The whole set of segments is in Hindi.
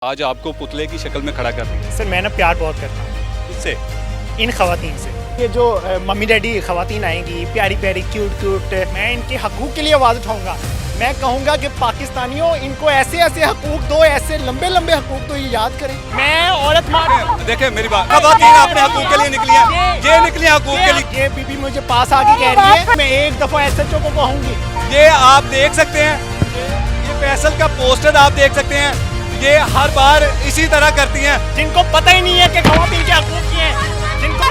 आज आपको पुतले की शक्ल में खड़ा कर दिया। सर मैं ना प्यार बहुत करता हूँ किससे? इन खवातीन से। ये जो मम्मी डैडी खवातीन आएंगी प्यारी प्यारी क्यूट क्यूट, मैं इनके हकूक़ के लिए आवाज़ उठाऊंगा। मैं कहूँगा कि पाकिस्तानियों इनको ऐसे ऐसे हकूक़ दो, ऐसे लंबे लंबे हकूक़ दो, ये याद करें। मैं औरत मार देखिए मेरी बात, खवातीन अपने हकूक़ के लिए निकली हैं, ये निकली हैं हकूक़ के लिए। ये बीबी मुझे पास आके कह रही है, मैं एक दफ़ा SHO को कहूँगी। ये आप देख सकते हैं, ये फैसल का पोस्टर आप देख सकते हैं, ये हर बार इसी तरह करती हैं। जिनको पता ही नहीं है कि खवातीन के हकूक़ क्या हैं, जिनको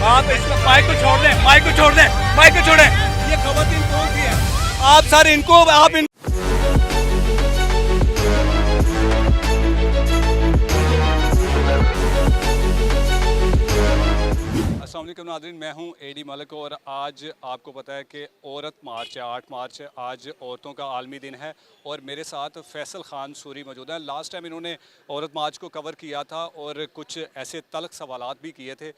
आप इसका माइक को छोड़ दें, माइक को छोड़ दें, माइक को छोड़ें। ये खवातीन कौन सी है? आप सर इनको आप इन अस्सलाम वालेकुम नाज़रीन, मैं हूं AD मलिक और आज आपको पता है कि औरत मार्च है, 8 मार्च आज औरतों का आलमी दिन है और मेरे साथ फैसल ख़ान सूरी मौजूद हैं। लास्ट टाइम इन्होंने औरत मार्च को कवर किया था और कुछ ऐसे तल्ख़ सवालात भी किए थे।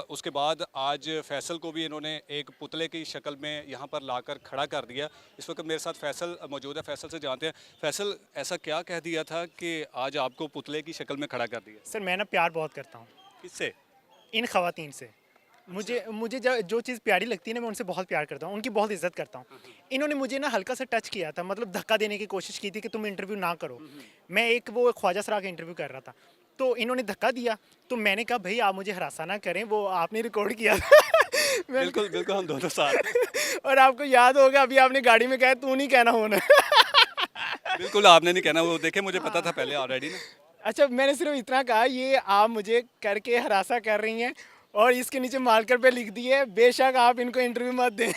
उसके बाद आज फैसल को भी इन्होंने एक पुतले की शक्ल में यहाँ पर लाकर खड़ा कर दिया। इस वक्त मेरे साथ फैसल मौजूद है, फैसल से जानते हैं। फैसल, ऐसा क्या कह दिया था कि आज आपको पुतले की शक्ल में खड़ा कर दिया? सर मैं ना प्यार बहुत करता हूँ किससे? इन खवातीन से। मुझे जो चीज़ प्यारी लगती है ना, मैं उनसे बहुत प्यार करता हूँ, उनकी बहुत इज्जत करता हूँ। इन्होंने मुझे ना हल्का सा टच किया था, मतलब धक्का देने की कोशिश की थी कि तुम इंटरव्यू ना करो। मैं एक वो ख्वाजा सरा का इंटरव्यू कर रहा था, तो इन्होंने धक्का दिया, तो मैंने कहा भाई आप मुझे हरासा ना करें, वो आपने रिकॉर्ड किया था। बिल्कुल बिल्कुल, हम दोनों साथ। और आपको याद होगा अभी आपने गाड़ी में कहा तू नहीं कहना होना। बिल्कुल आपने नहीं कहना, वो देखे मुझे पता था पहले ऑलरेडी ना। अच्छा, मैंने सिर्फ इतना कहा ये आप मुझे करके हरासा कर रही हैं, और इसके नीचे मार्कर पे लिख दिए बेशक आप इनको इंटरव्यू मत दें।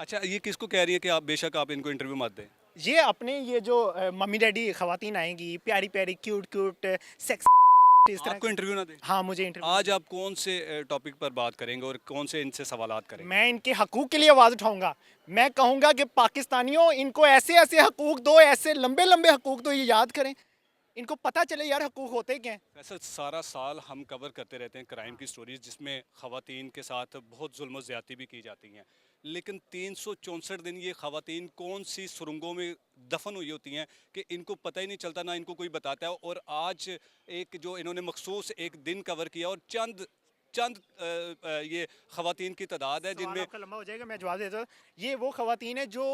अच्छा, ये किसको कह रही है कि आप बेशक आप इनको इंटरव्यू मत दें? ये अपने ये जो मम्मी डैडी खवातीन आएंगी प्यारी प्यारी क्यूट क्यूट सेक्स, इस तरह आपको इंटरव्यू ना दें? हाँ मुझे इंटरव्यू। आज आप कौन से टॉपिक पर बात करेंगे और कौन से इनसे सवालात करेंगे? मैं इनके हकूक़ के लिए आवाज़ उठाऊंगा। मैं कहूँगा कि पाकिस्तानियों इनको ऐसे ऐसे हकूक़ दो, ऐसे लंबे लंबे हकूक़ दो, ये याद करें, इनको पता चले यार हकूक़ होते क्या हैं। वैसे सारा साल हम कवर करते रहते हैं क्राइम की स्टोरीज, जिसमें ख़वातीन के साथ बहुत जुल्म ज़्यादती भी की जाती हैं, लेकिन 364 दिन ये ख़वातीन कौन सी सुरंगों में दफन हुई होती हैं कि इनको पता ही नहीं चलता, ना इनको कोई बताता है। और आज एक जो इन्होंने मखसूस एक दिन कवर किया और चंद ये ख़वातीन की तादाद है जिनमें आपका लंबा हो जाएगा, मैं जवाब देता हूँ। ये वो ख़वातीन है जो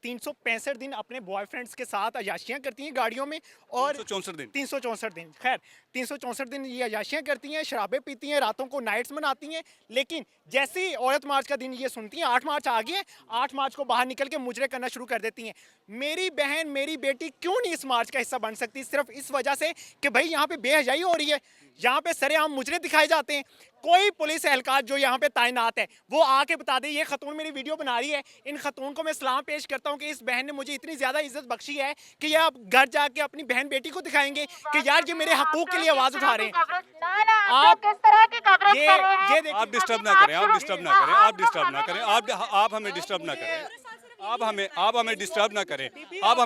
365 दिन अपने बॉयफ्रेंड्स के साथ अयाशियाँ करती हैं गाड़ियों में, और 364 दिन, खैर 364 दिन ये अयाशियाँ करती हैं, शराबें पीती हैं, रातों को नाइट्स मनाती हैं। लेकिन जैसे ही औरत मार्च का दिन ये सुनती हैं, 8 मार्च आ गया है, 8 मार्च को बाहर निकल के मुजरे करना शुरू कर देती हैं। मेरी बहन मेरी बेटी क्यों नहीं इस मार्च का हिस्सा बन सकती? सिर्फ इस वजह से कि भाई यहाँ पे बेहयाई हो रही है, यहाँ पे सरेआम मुजरे दिखाए जाते हैं। कोई पुलिस एहलकार जो यहाँ पे तैनात है वो आके बता दे ये खतून मेरी वीडियो बना रही है। इन खतून को मैं सलाम पेश करता हूँ कि इस बहन ने मुझे इतनी ज़्यादा इज्जत बख्शी है कि ये आप घर जाके अपनी बहन बेटी को दिखाएंगे कि यार ये मेरे हकूक़ के लिए आवाज़ उठा रहे हैं। आप किस तरह की कवरेज कर रहे हैं? ये देखिए, आप डिस्टर्ब ना करें, आप डिस्टर्ब ना करें, आप डिस्टर्ब ना करें, आप हमें डिस्टर्ब ना करें, आप हमें डिस्टर्ब ना करें, आप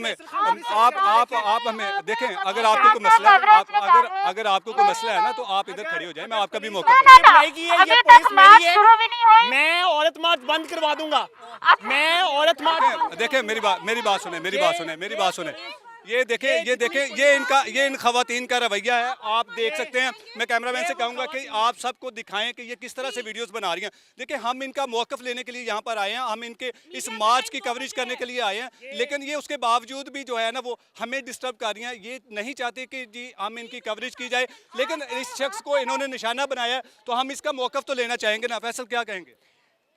हमें देखें। अगर आपको कोई मसला है, अगर आपको कोई मसला है ना, तो आप इधर खड़े हो जाएं, मैं आपका भी मौका दूंगा। ये पुलिस मेरी है, मैं औरत मार्च बंद करवा दूंगा। मैं औरत मार्च देखें मेरी बात सुने। ये देखें ये इन खवातीन का रवैया है, आप देख सकते हैं। मैं कैमरामैन से कहूँगा कि आप सबको दिखाएं कि ये किस तरह से वीडियोस बना रही हैं। देखिए हम इनका मौक़िफ़ लेने के लिए यहाँ पर आए हैं, हम इनके इस मार्च की कवरेज करने के लिए आए हैं, लेकिन ये उसके बावजूद भी जो है ना वो हमें डिस्टर्ब कर रही हैं। ये नहीं चाहते कि जी हम इनकी कवरेज की जाए, लेकिन इस शख्स को इन्होंने निशाना बनाया है तो हम इसका मौक़िफ़ तो लेना चाहेंगे ना। फैसल क्या कहेंगे?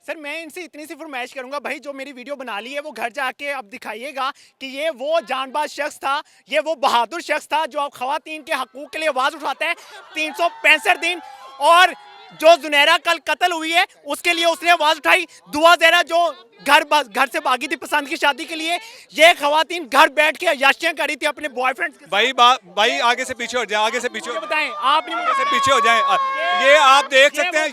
सर मैं इनसे इतनी सी फरमाइश करूंगा, भाई जो मेरी वीडियो बना ली है वो घर जाके अब दिखाइएगा कि ये वो जानबाज शख्स था, ये वो बहादुर शख्स था जो अब खवातीन के हकूक़ के लिए आवाज़ उठाता है 365 दिन। और जो जुनैरा कल कत्ल हुई है उसके लिए उसने आवाज़ उठाई। दुआ ज़हरा जो घर से भागी थी पसंद की शादी के लिए, ये खवातीन घर बैठ के अयाशियाँ करी थी अपने बॉयफ्रेंड के। भाई आगे से पीछे हो जाए, आगे से पीछे बताएं आप नहीं आगे से पीछे हो जाएं। ये आप देख सकते हैं,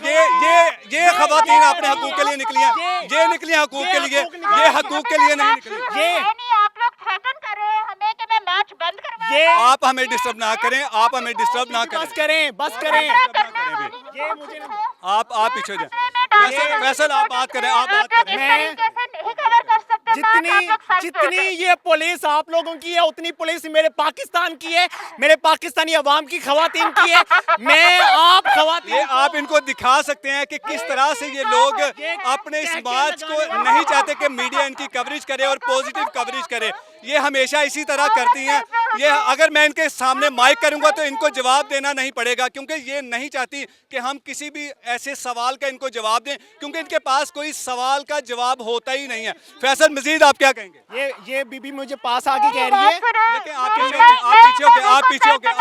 ये खवातीन अपने हकूक़ के लिए निकली हैं, ये निकली हैं हकूक़ के लिए, ये हकूक़ के लिए नहीं निकली। ये आप लोग थ्रेटन कर रहे हैं हमें कि मैं मैच बंद करवा। ये आप हमें डिस्टर्ब ना करें, आप हमें डिस्टर्ब ना करें, बस करें। ये मुझे आप पीछे हो जाएं। फैसल आप बात करें, आप बात करें। नहीं कवर कर सकते जितनी ये पुलिस आप लोगों की है उतनी पुलिस मेरे पाकिस्तान की है, मेरे पाकिस्तानी अवाम की खवातीन की है। मैं आप खवातीन ये आप इनको दिखा सकते हैं कि किस तरह से ये लोग अपने इस मार्च को नहीं चाहते कि मीडिया इनकी कवरेज करे और पॉजिटिव कवरेज करे। ये हमेशा इसी तरह करती हैं। ये अगर मैं इनके सामने माइक करूंगा तो इनको जवाब देना नहीं पड़ेगा, क्योंकि ये नहीं चाहती कि हम किसी भी ऐसे सवाल का इनको जवाब दें, क्योंकि इनके पास कोई सवाल का जवाब होता ही नहीं है। फैसल मजीद आप क्या कहेंगे? ये बीबी मुझे पास आके कह रही है, देखिए आप पीछे होके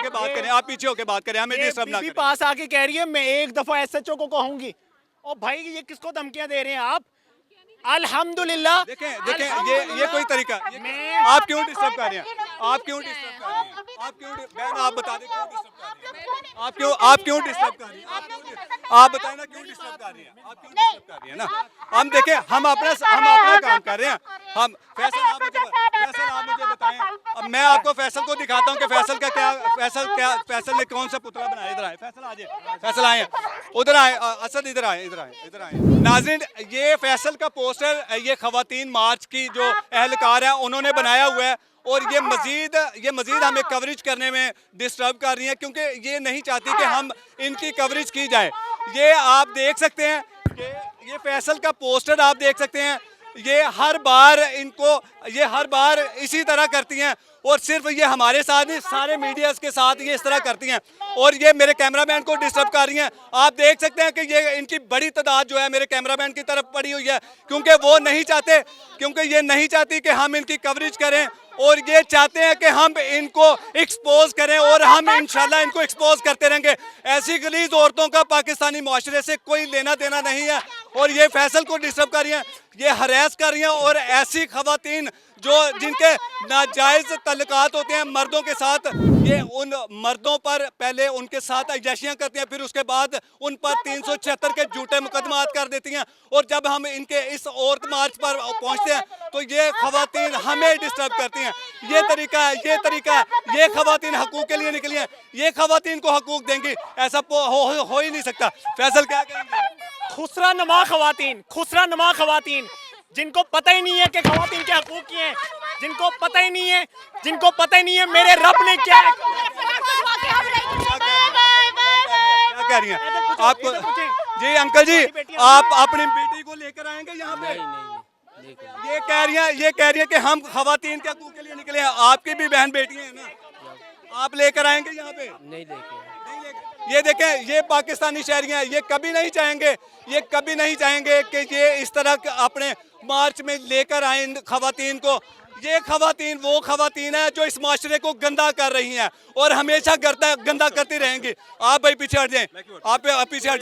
बात करें, आप पीछे होके बात करें, हमें डिस्टर्ब ना बीबी करें। पास आके कह रही है मैं एक दफा एसएचओ को कहूंगी। और भाई ये किसको धमकियां दे रहे हैं आप? अल्हम्दुलिल्लाह देखें ये कोई तरीका, आप क्यों डिस्टर्ब कर रहे हैं? आप क्यों डिस्टर्ब कर रहे हैं? आप क्यों बहन आप बता दें क्यों डिस्टर्ब कर रही हैं? आप क्यों डिस्टर्ब कर रही हैं? आप बताएं ना क्यों डिस्टर्ब कर रही हैं? आप क्यों डिस्टर्ब कर रही हैं ना? हम देखें हम अपना काम कर रहे हैं। हम फैसल आप मुझे बताएं। अब मैं आपको फैसल को दिखाता हूं कि फैसल ने कौन सा पुतला बनाया। इधर आए फैसल, आ जाए फैसल, आए उधर आए, असद इधर आए। नाज़रीन ये फैसल का पोस्टर ये खवातीन मार्च की जो अहलकार है उन्होंने बनाया हुआ है, और ये मजीद हमें कवरेज करने में डिस्टर्ब कर रही हैं, क्योंकि ये नहीं चाहती कि हम इनकी कवरेज की जाए। ये आप देख सकते हैं कि ये फैसल का पोस्टर आप देख सकते हैं। ये हर बार इसी तरह करती हैं, और सिर्फ ये हमारे साथ नहीं सारे मीडियाज़ के साथ ये इस तरह करती हैं, और ये मेरे कैमरामैन को डिस्टर्ब कर रही हैं। आप देख सकते हैं कि ये इनकी बड़ी तादाद जो है मेरे कैमरामैन की तरफ पड़ी हुई है, क्योंकि ये नहीं चाहती कि हम इनकी कवरेज करें, और ये चाहते हैं कि हम इनको एक्सपोज करें, और हम इंशाल्लाह इनको एक्सपोज करते रहेंगे। ऐसी गलीज औरतों का पाकिस्तानी माशरे से कोई लेना देना नहीं है, और ये फैसल को डिस्टर्ब कर रही हैं, ये हरास कर रही हैं। और ऐसी खवातीन जिनके नाजायज़ तल्लुकात होते हैं मर्दों के साथ, ये उन मर्दों पर पहले उनके साथ अयाशियाँ करती हैं, फिर उसके बाद उन पर 376 के झूठे मुकदमात कर देती हैं। और जब हम इनके इस औरत मार्च पर पहुंचते हैं तो ये खवातीन हमें डिस्टर्ब करती हैं। ये तरीका है। ये खवातीन हकूक़ के लिए निकली हैं, ये खवातीन को हकूक़ देंगी, ऐसा हो ही नहीं सकता। फैसल क्या कहेंगे? खुसरा नमा खवातीन जिनको पता ही नहीं है कि खवातीन के हकूक की हैं, जिनको पता ही नहीं है मेरे रब ने क्या कह रही हैं आपको? जी अंकल जी, आप अपनी बेटी को लेकर आएंगे यहाँ पे? ये कह रही है कि हम खवातीन के हकूक के लिए निकले हैं। आपकी भी बहन बेटी है ना, आप लेकर आएंगे यहाँ पे? नहीं लेके। ये देखें, ये पाकिस्तानी शहरी हैं, ये कभी नहीं चाहेंगे कि ये इस तरह अपने मार्च में लेकर आए इन खवातीन को। ये खवातीन वो खवातीन है जो इस माशरे को गंदा कर रही हैं, और हमेशा गंदा करती रहेंगी। आप भाई पीछे हट जाएं, आप पीछे हट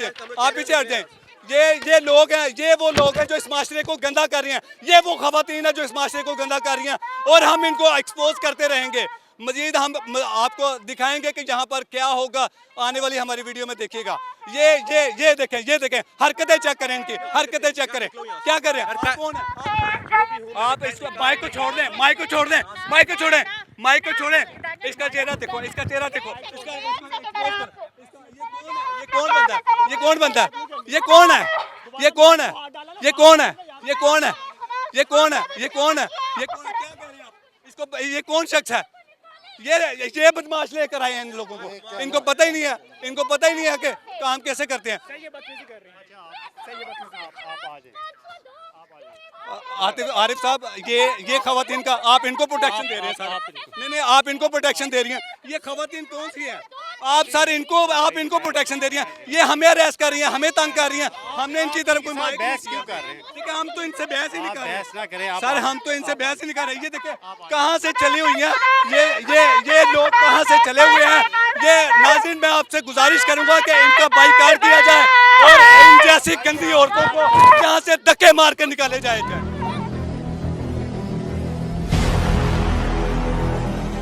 जाएं। ये वो लोग हैं जो इस माशरे को गंदा कर रही हैं, ये वो खवातीन है जो इस माशरे को गंदा कर रही हैं, और हम इनको एक्सपोज करते रहेंगे। मजीद हम आपको दिखाएंगे कि यहाँ पर क्या होगा आने वाली हमारी वीडियो में। देखिएगा ये देखें हरकतें चेक करें, इनकी हरकतें चेक करें, क्या कर रहे हैं? कौन है? आप इस माइक को छोड़ दें, माइक को छोड़ें। इसका चेहरा देखो, ये कौन बंदा है? ये कौन है? क्या कह रहे हैं आप? इसको ये कौन शख्स है? ये बदमाश लेकर आए हैं इन लोगों को। इनको पता ही नहीं है कि काम कैसे करते हैं। आरिफ साहब, ये खवातीन का आप इनको प्रोटेक्शन दे रहे हैं सर? नहीं, आप इनको प्रोटेक्शन दे रही हैं। ये खवातीन कौन सी है? आप इनको प्रोटेक्शन दे रही हैं। ये हमें अरेस्ट कर रही हैं, हमें तंग कर रही हैं। हमने इनकी तरफ कोई बहस क्यों कर रहे हैं? ठीक है, हम तो इनसे बहस ही नहीं कर रहे सर, हम तो इनसे बहस ही नहीं कर रहे। ये देखिए कहाँ से चली हुई हैं ये लोग, कहाँ से चले हुए हैं ये। नाज़रीन, मैं आपसे गुजारिश करूंगा कि इनका बाइकाट किया जाए और इन जैसी गंदी औरतों को यहाँ से धक्के मार कर निकाले जाए।